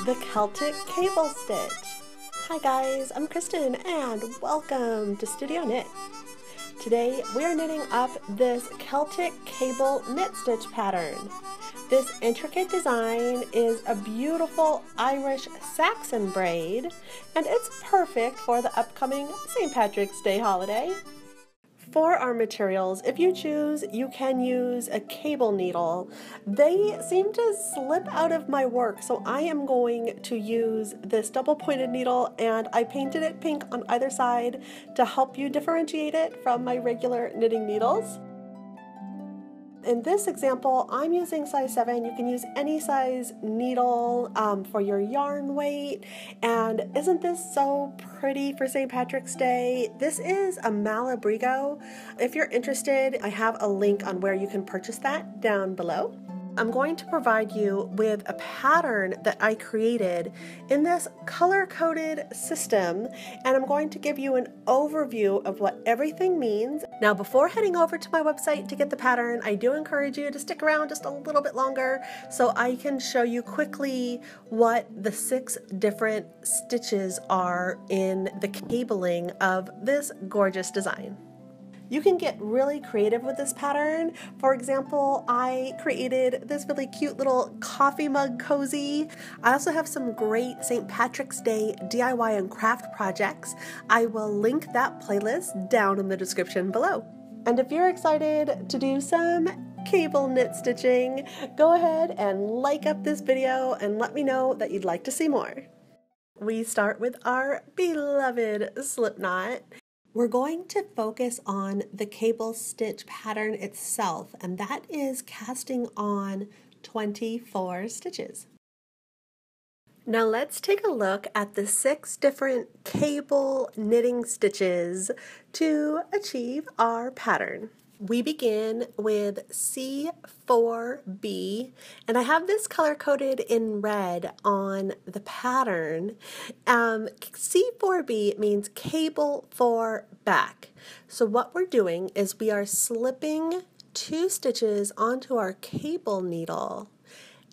The Celtic Cable Stitch. Hi guys, I'm Kristen and welcome to Studio Knit. Today we are knitting up this Celtic Cable knit stitch pattern. This intricate design is a beautiful Irish Saxon braid, and it's perfect for the upcoming St. Patrick's Day holiday. For our materials, if you choose, you can use a cable needle. They seem to slip out of my work, so I am going to use this double-pointed needle, and I painted it pink on either side to help you differentiate it from my regular knitting needles. In this example, I'm using size 7. You can use any size needle for your yarn weight. And isn't this so pretty for St. Patrick's Day? This is a Malabrigo. If you're interested, I have a link on where you can purchase that down below. I'm going to provide you with a pattern that I created in this color-coded system, and I'm going to give you an overview of what everything means. Now, before heading over to my website to get the pattern, I do encourage you to stick around just a little bit longer so I can show you quickly what the 6 different stitches are in the cabling of this gorgeous design. You can get really creative with this pattern. For example, I created this really cute little coffee mug cozy. I also have some great St. Patrick's Day DIY and craft projects. I will link that playlist down in the description below. And if you're excited to do some cable knit stitching, go ahead and like up this video and let me know that you'd like to see more. We start with our beloved slip knot. We're going to focus on the cable stitch pattern itself, and that is casting on 24 stitches. Now let's take a look at the 6 different cable knitting stitches to achieve our pattern. We begin with C4B, and I have this color-coded in red on the pattern. C4B means cable for back. So what we're doing is we are slipping 2 stitches onto our cable needle,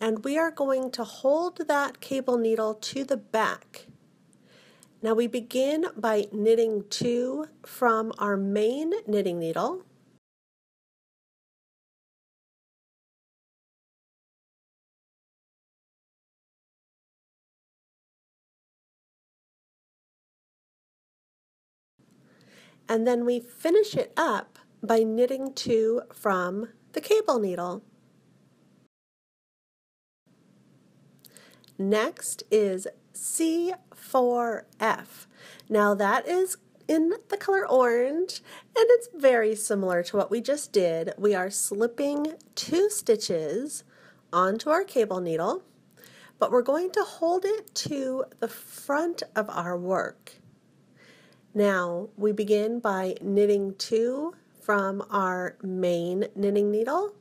and we are going to hold that cable needle to the back. Now we begin by knitting 2 from our main knitting needle. And then we finish it up by knitting 2 from the cable needle. Next is C4F. Now that is in the color orange, and it's very similar to what we just did. We are slipping 2 stitches onto our cable needle, but we're going to hold it to the front of our work. Now, we begin by knitting 2 from our main knitting needle,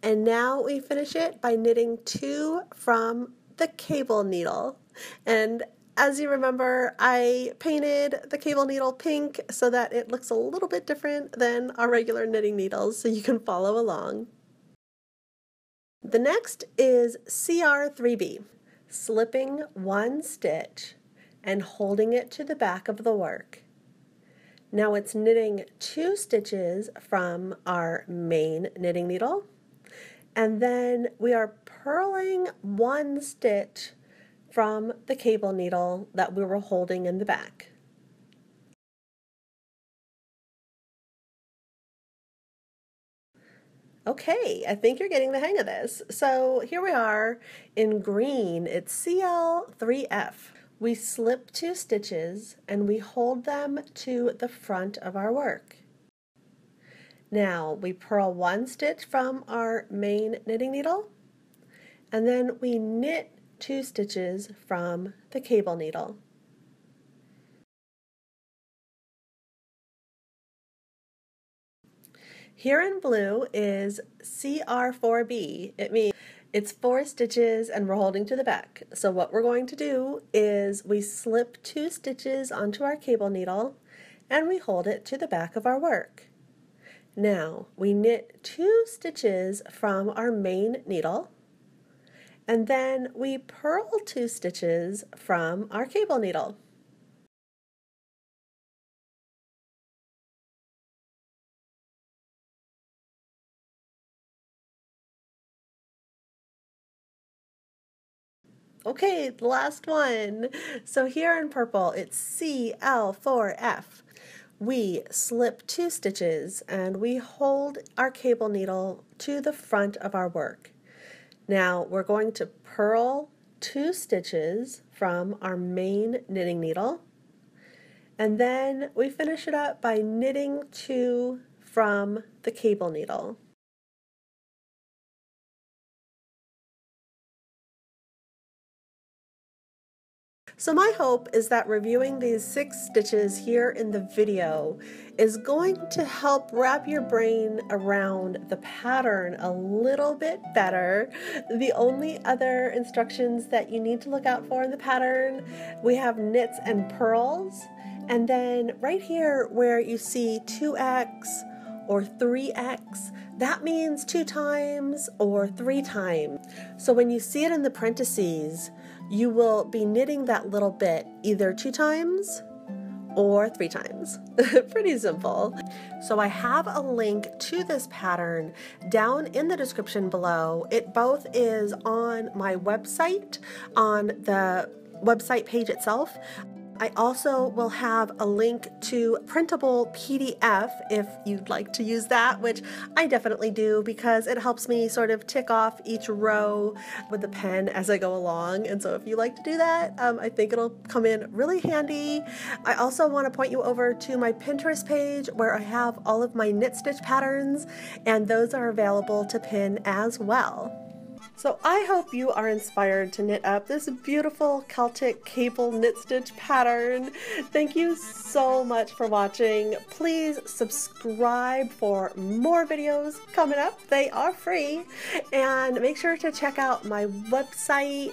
and now we finish it by knitting 2 from the cable needle. And as you remember, I painted the cable needle pink so that it looks a little bit different than our regular knitting needles, so you can follow along. The next is CR3B, slipping 1 stitch and holding it to the back of the work. Now it's knitting 2 stitches from our main knitting needle, and then we are purling 1 stitch from the cable needle that we were holding in the back. Okay, I think you're getting the hang of this. So here we are in green. It's CL3F. We slip 2 stitches and we hold them to the front of our work. Now we purl 1 stitch from our main knitting needle, and then we knit 2 stitches from the cable needle. Here in blue is CR4B. It means it's 4 stitches and we're holding to the back. So what we're going to do is we slip 2 stitches onto our cable needle and we hold it to the back of our work. Now we knit 2 stitches from our main needle, and then we purl 2 stitches from our cable needle. Okay, the last one. So here in purple, it's CL4F. We slip 2 stitches and we hold our cable needle to the front of our work. Now we're going to purl 2 stitches from our main knitting needle, and then we finish it up by knitting 2 from the cable needle. So my hope is that reviewing these 6 stitches here in the video is going to help wrap your brain around the pattern a little bit better. The only other instructions that you need to look out for in the pattern, we have knits and purls, and then right here where you see 2x or 3x, that means 2 times or 3 times. So when you see it in the parentheses, you will be knitting that little bit either 2 times or 3 times. Pretty simple. So I have a link to this pattern down in the description below. It both is on my website, on the website page itself. I also will have a link to printable PDF if you'd like to use that, which I definitely do because it helps me sort of tick off each row with the pen as I go along. And so if you like to do that, I think it'll come in really handy. I also want to point you over to my Pinterest page where I have all of my knit stitch patterns, and those are available to pin as well. So I hope you are inspired to knit up this beautiful Celtic Cable knit stitch pattern. Thank you so much for watching. Please subscribe for more videos coming up. They are free. And make sure to check out my website.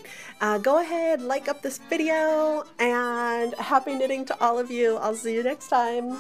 Go ahead, like up this video, and happy knitting to all of you. I'll see you next time.